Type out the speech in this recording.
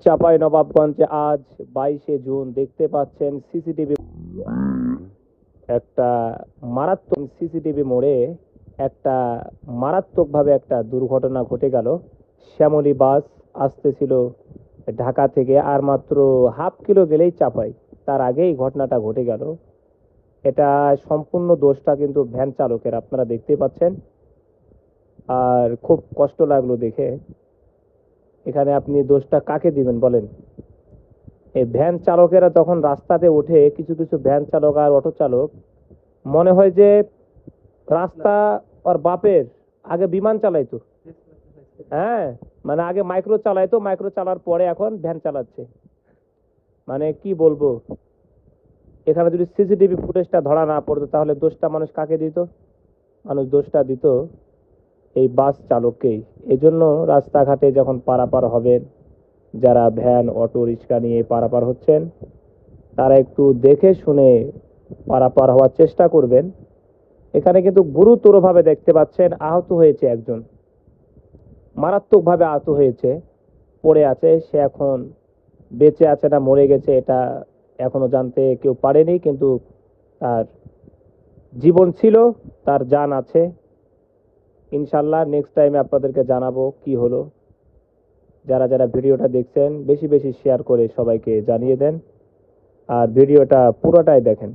চাঁপাইনবাবগঞ্জে আজ 22শে জুন দেখতে পাচ্ছেন সিসিটিভি একটা মারাত্মক সিসিটিভি মোড়ে একটা মারাত্মকভাবে একটা দুর্ঘটনা ঘটে গেল। শ্যামলী বাস আসতেছিল ঢাকা থেকে, আর মাত্র হাফ কিলো গেলেই চাপাই, তার আগেই ঘটনাটা ঘটে গেল। এটা সম্পূর্ণ দোষটা কিন্তু ভ্যান চালকের, আপনারা দেখতেই পাচ্ছেন। আর খুব কষ্ট লাগলো দেখে। এখানে আপনি দোষটা কাকে দিবেন বলেন? এই ভ্যান চালকেরা তখন রাস্তাতে ওঠে, কিছু কিছু ভ্যান চালক আর অটো চালক মনে হয় যে রাস্তা আর বাপের, আগে বিমান চালাইতো। হ্যাঁ, মানে আগে মাইক্রো চালাইতো, মাইক্রো চালার পরে এখন ভ্যান চালাচ্ছে। মানে কি বলবো, এখানে যদি সিসিটিভি ফুটেজটা ধরা না পড়তো তাহলে দোষটা মানুষ কাকে দিত? মানুষ দোষটা দিত এই বাস চালককেই। এজন্য রাস্তাঘাটে যখন পারাপার হবেন, যারা ভ্যান অটো রিক্সা নিয়ে পারাপার হচ্ছেন, তারা একটু দেখে শুনে পারাপার হওয়ার চেষ্টা করবেন। এখানে কিন্তু গুরুতরভাবে দেখতে পাচ্ছেন আহত হয়েছে একজন, মারাত্মকভাবে আহত হয়েছে, পড়ে আছে। সে এখন বেঁচে আছে না মরে গেছে এটা এখনো জানতে কেউ পারেনি, কিন্তু তার জীবন ছিল, তার জান আছে। ইনশাল্লাহ নেক্সট টাইমে আপনাদেরকে জানাবো কি হলো। যারা যারা ভিডিওটা দেখছেন বেশি বেশি শেয়ার করে সবাইকে জানিয়ে দেন, আর ভিডিওটা পুরোটাই দেখেন।